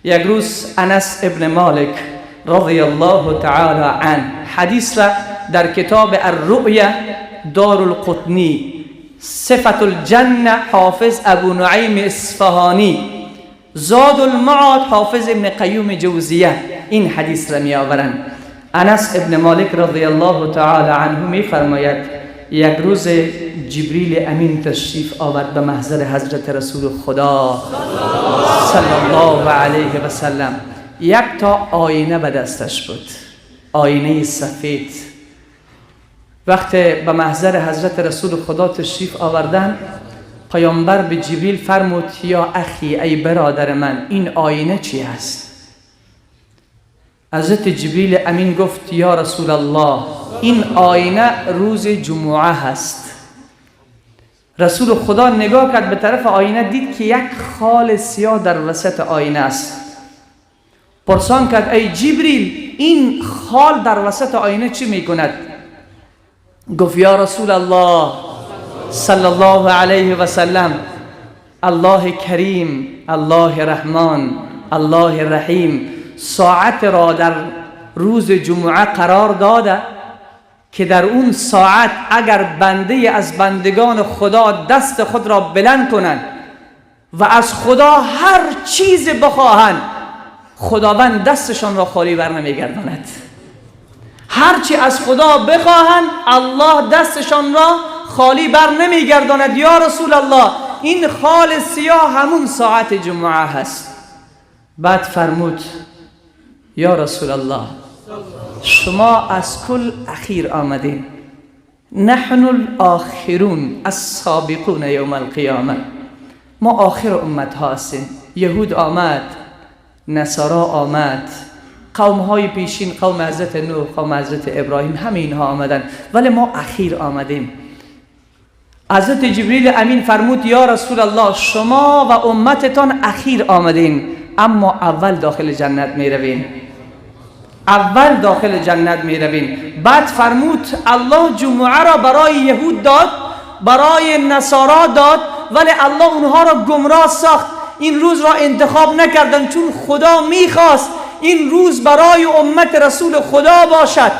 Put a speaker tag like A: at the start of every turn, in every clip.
A: یک روز انس ابن مالک رضی الله تعالی عنه حدیث را در کتاب الرؤیا دار القطنی صفت الجنه حافظ ابو نعیم اصفهانی زاد المعاد حافظ ابن قیم جوزیه این حدیث را می آورند. انس ابن مالک رضی الله تعالی عنه می فرماید یک روز جبریل امین تشریف آورد به محضر حضرت رسول خدا صلی الله علیه و سلم. یک تا آینه به دستش بود، آینه سفید. وقتی به محضر حضرت رسول خدا تشریف آوردن، پیامبر به جبریل فرمود یا اخی، ای برادر من، این آینه چی است؟ حضرت جبریل امین گفت یا رسول الله، این آینه روز جمعه هست. رسول خدا نگاه کرد به طرف آینه، دید که یک خال سیاه در وسط آینه است. پرسان کرد ای جبریل، این خال در وسط آینه چی میکند؟ گفت یا رسول الله صلی الله علیه و سلم، الله کریم، الله رحمان، الله رحیم ساعت را در روز جمعه قرار داده که در اون ساعت اگر بنده از بندگان خدا دست خود را بلند کنند و از خدا هر چیز بخواهند، خداوند دستشان را خالی بر نمیگرداند. هرچی از خدا بخواهند الله دستشان را خالی بر نمیگرداند. یا رسول الله، این خال سیاه همون ساعت جمعه هست. بعد فرمود یا رسول الله، شما از کل اخیر آمدین، نحن الاخرون السابقون یوم القیامه، ما آخر امت هستیم. یهود آمد، نصارا آمد، قوم های پیشین، قوم حضرت نوح، قوم حضرت ابراهیم، همه اینها آمدن، ولی ما اخیر آمدیم. حضرت جبریل امین فرمود یا رسول الله، شما و امتتان اخیر آمدین، اما اول داخل جنت می روین، اول داخل جنت می روین. بعد فرمود الله جمعه را برای یهود داد، برای نصارا داد، ولی الله اونها را گمراه ساخت. این روز را انتخاب نکردن چون خدا میخواست این روز برای امت رسول خدا باشد،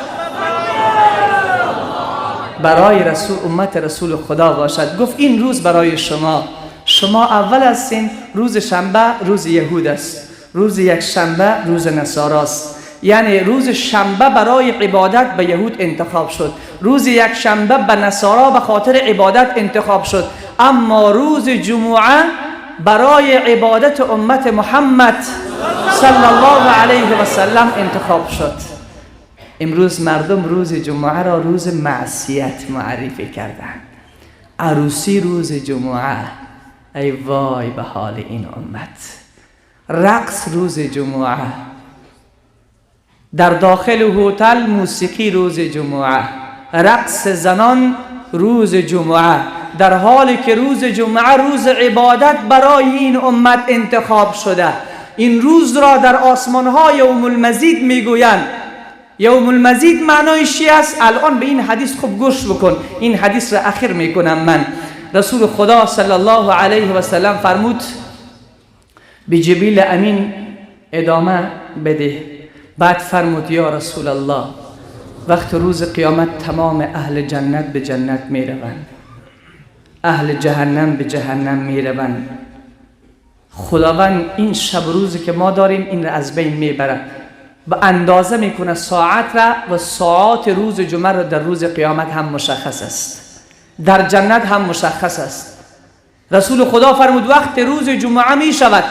A: برای امت رسول خدا باشد. گفت این روز برای شما اول هستین. روز شنبه روز یهود است، روز یک شنبه روز نصاراست. یعنی روز شنبه برای عبادت به یهود انتخاب شد، روز یک شنبه به نصارا به خاطر عبادت انتخاب شد، اما روز جمعه برای عبادت امت محمد صلی الله علیه و سلم انتخاب شد. امروز مردم روز جمعه را روز معصیت معرفی کردند. عروسی روز جمعه، ای وای به حال این امت. رقص روز جمعه، در داخل هتل موسیقی روز جمعه، رقص زنان روز جمعه، در حالی که روز جمعه روز عبادت برای این امت انتخاب شده. این روز را در آسمان‌ها یوم المزید میگویند. یوم المزید معنایش چی است؟ الان به این حدیث خوب گوش بکن، این حدیث را اخیر میکنم من. رسول خدا صلی الله علیه و سلم فرمود به جبریل امین ادامه بده. بعد فرمود یا رسول الله، وقت روز قیامت تمام اهل جنت به جنت میروند، اهل جهنم به جهنم میروند. خداوند این شب روزی که ما داریم این را از بین میبره، به اندازه میکنه ساعت را و ساعات روز جمعه را در روز قیامت هم مشخص است، در جنت هم مشخص است. رسول خدا فرمود وقت روز جمعه می شود،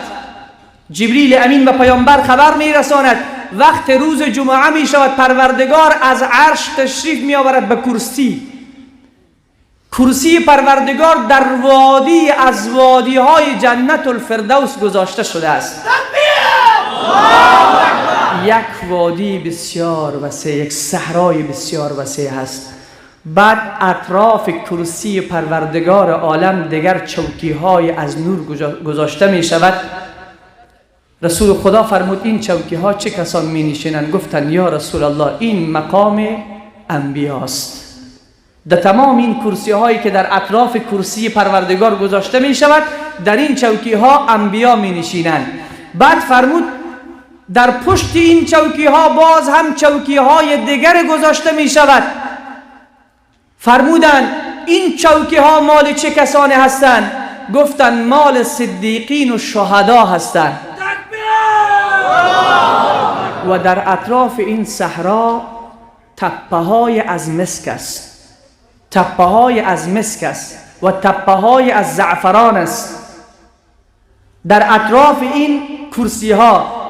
A: جبریل امین به پیامبر خبر می رساند وقت روز جمعه می شود، پروردگار از عرش تشریف می آورد به کرسی پروردگار در وادی از وادی های جنت الفردوس گذاشته شده است. یک وادی بسیار وسیع، یک صحرای بسیار وسیع است. بعد اطراف کرسی پروردگار عالم دیگر چوکی های از نور گذاشته می شود. رسول خدا فرمود این چوکی ها چه کسان می نشینند؟ گفتند یا رسول الله این مقام انبیاست. در تمام این کرسی هایی که در اطراف کرسی پروردگار گذاشته می شود، در این چوکی ها انبیا می نشینند. بعد فرمود در پشت این چوکی ها باز هم چوکی های دیگر گذاشته می شود. فرمودند این چوکی ها مال چه کسانی هستند؟ گفتند مال صدیقین و شهدا هستند. و در اطراف این صحرا تپه های از مسک است، تپه های از مسک است و تپه های از زعفران است. در اطراف این کرسی ها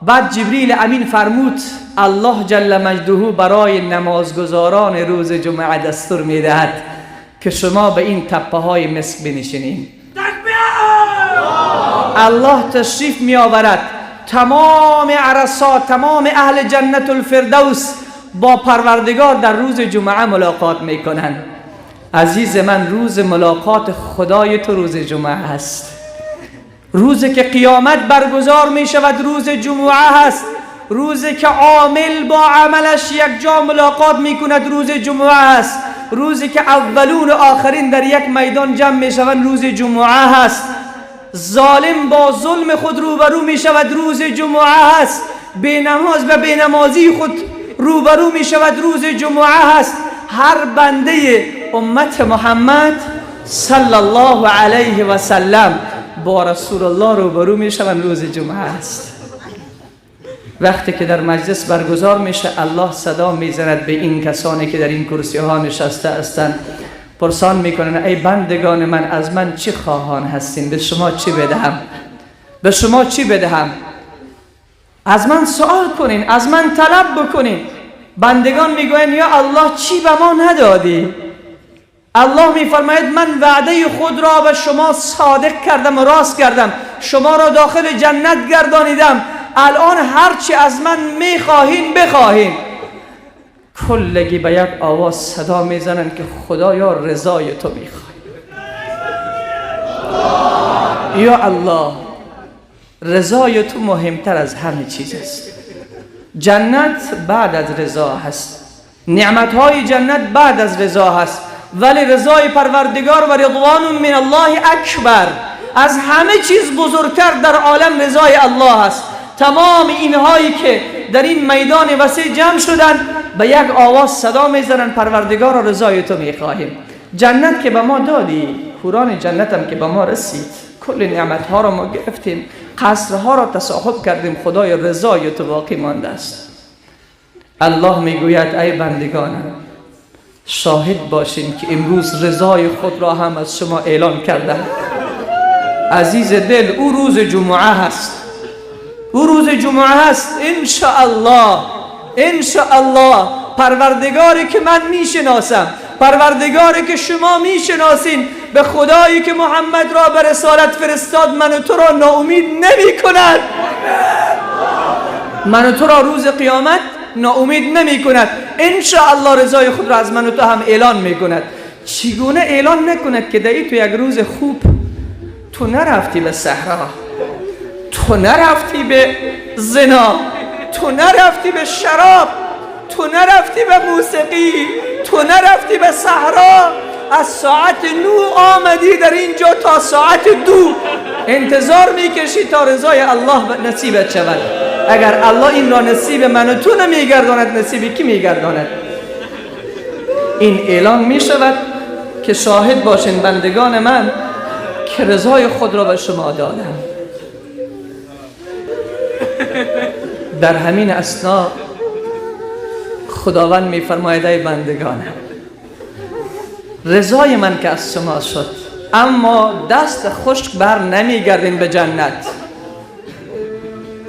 A: بعد جبریل امین فرمود الله جل مجده برای نمازگزاران روز جمعه دستور میدهد که شما به این تپه های مسک بنشینید. الله تشریف می آورد، تمام عرصات، تمام اهل جنت الفردوس با پروردگار در روز جمعه ملاقات می کنند. عزیز من، روز ملاقات خدای تو روز جمعه هست. روزی که قیامت برگزار می شود روز جمعه هست. روزی که عامل با عملش یک جا ملاقات می کند روز جمعه هست. روزی که اولون و آخرین در یک میدان جمع می شود روز جمعه هست. ظالم با ظلم خود روبرو می شود روز جمعه هست. بینماز به بینمازی خود روبرو می شود روز جمعه هست. هر بنده امت محمد صلی الله علیه و سلم با رسول الله روبرو می شود روز جمعه است. وقتی که در مجلس برگزار میشه الله صدا میزند به این کسانی که در این کرسی ها نشسته هستند، پرسان میکنن ای بندگان من از من چی خواهان هستین؟ به شما چی بدهم؟ به شما چی بدهم؟ از من سوال کنین، از من طلب بکنین. بندگان میگوین یا الله چی به ما ندادی؟ الله میفرماید من وعده خود را به شما صادق کردم و راست کردم، شما را داخل جنت گردانیدم. الان هرچی از من میخواهین بخواهین. کلگی به یک آواز صدا میزنن که خدایا رضای تو میخواهیم. یا الله رضای تو مهمتر از همه چیز است. جنت بعد از رضا هست، نعمتهای جنت بعد از رضا هست، ولی رضای پروردگار و رضوان من الله اکبر، از همه چیز بزرگتر در عالم رضای الله است. تمام اینهایی که در این میدان وسیع جمع شدن به یک آواز صدا میزنن پروردگار و رضای تو میخواهیم. جنت که به ما دادی، کوران جنت هم که به ما رسید، کل نعمت ها را ما گرفتیم، قصرها را تصاحب کردیم، خدای رضای تو باقی مانده است. الله میگوید ای بندگانم شاهد باشین که امروز رضای خود را هم از شما اعلان کردم. عزیز دل، او روز جمعه هست، او روز جمعه هست. انشاءالله انشاءالله پروردگاری که من میشناسم، پروردگاری که شما میشناسین، به خدایی که محمد را به رسالت فرستاد من و تو را ناامید نمی کند. من و تو را روز قیامت ناامید نمی کند. انشاءالله رضای خود را از من و تو هم اعلان می کند. چگونه اعلان نکند که دایی تو یک روز خوب تو نرفتی به صحرا، تو نرفتی به زنا، تو نرفتی به شراب، تو نرفتی به موسیقی، تو نرفتی به صحرا. از ساعت 9 آمدی در اینجا تا ساعت 2 انتظار میکشی تا رضای الله نصیبت شود. اگر الله این را نصیب من و تو نمیگرداند، نصیب کی میگرداند؟ این اعلان میشود که شاهد باشین بندگان من که رضای خود را به شما دادم. در همین اثنا خداوند میفرماید ای بندگانم رضای من که از شما شد، اما دست خشک بر نمیگردین به جنت.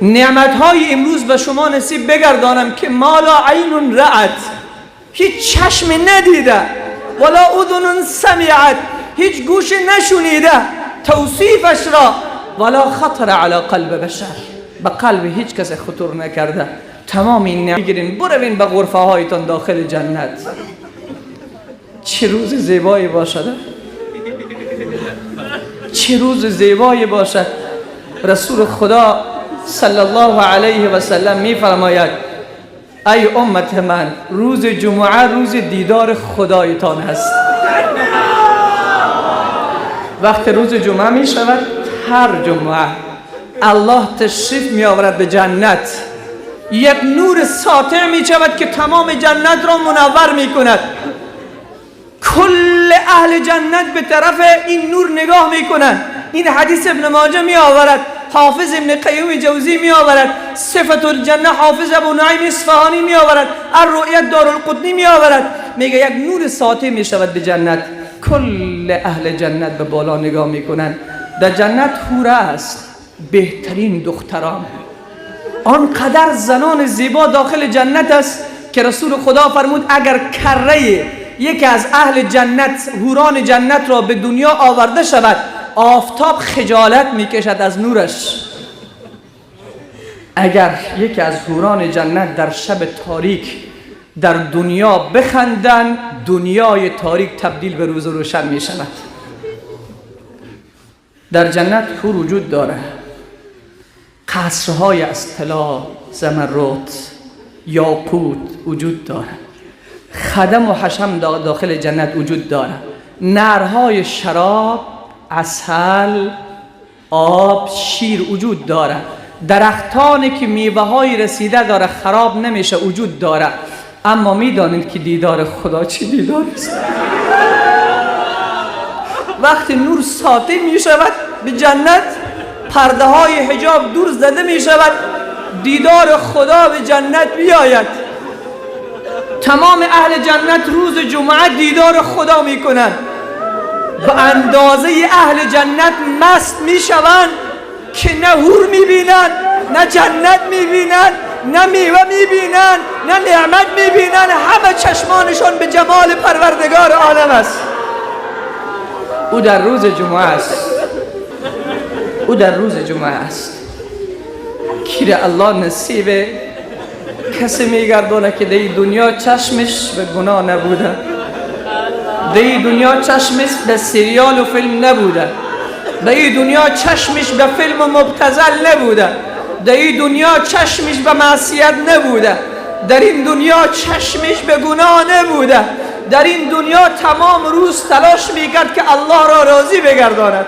A: نعمتهای امروز به شما نصیب بگردانم که مالا عین رأت، هیچ چشم ندیده، ولا اذن سمعت، هیچ گوش نشنیده توصیفش را، ولا خطر علی قلب بشر، به قلب هیچ کس خطور نکرده. تمام این نعمت بگیرین بروین به غرفه هایتان داخل جنت. چه روز زیبایی باشد، چه روز زیبایی باشد. رسول خدا صلی الله علیه و سلم می فرماید ای امت من روز جمعه روز دیدار خدایتان هست. وقت روز جمعه می شود، هر جمعه الله تشریف می آورد به جنت، یک نور ساطع می شود که تمام جنت را منور می کند. کل اهل جنت به طرف این نور نگاه می کنند. این حدیث ابن ماجه می آورد، حافظ ابن قیم جوزی می آورد، صفت الجنه حافظ ابو نعیم اصفهانی می آورد، الرؤیت دارالقطنی می آورد. میگه یک نور ساطع می شود به جنت. کل اهل جنت به بالا نگاه می کنند. در جنت حوره است، بهترین دختران، آنقدر زنان زیبا داخل جنت است که رسول خدا فرمود اگر کره یکی از اهل جنت، حوران جنت را به دنیا آورده شود، آفتاب خجالت میکشد از نورش. اگر یکی از حوران جنت در شب تاریک در دنیا بخندن، دنیای تاریک تبدیل به روز روشن میشود. در جنت حور وجود داره، قصرهای از طلا، زمرد، یاقوت وجود داره، خدم و حشم داخل جنت وجود داره، نهرهای شراب، عسل، آب، شیر وجود داره، درختانی که میوه های رسیده داره، خراب نمیشه وجود داره. اما میدانید که دیدار خدا چه دیدار است؟ وقتی نور ساطع می شود به جنت، پرده های حجاب دور زده می شود، دیدار خدا به جنت بیاید. تمام اهل جنت روز جمعه دیدار خدا می کنند. به اندازه اهل جنت مست می شوند که نه حور می بینند، نه جنت می بینند، نه میوه می بینند، نه نعمت می بینند. همه چشمانشان به جمال پروردگار عالم است. او در روز جمعه است. او در روز جمعه است که الله نصیب کسی میگردونه که در دنیا چشمش به گناه نبوده، در دنیا چشمش به سریال و فیلم نبوده، در دنیا چشمش به فیلم مبتذل نبوده، در دنیا چشمش به معصیت نبوده، در این دنیا چشمش به گناه نبوده. در این دنیا تمام روز تلاش میکرد که الله را راضی بگرداند.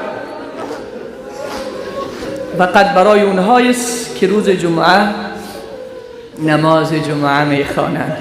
A: فقط برای اونهایی است که روز جمعه نماز جمعه میخوانند.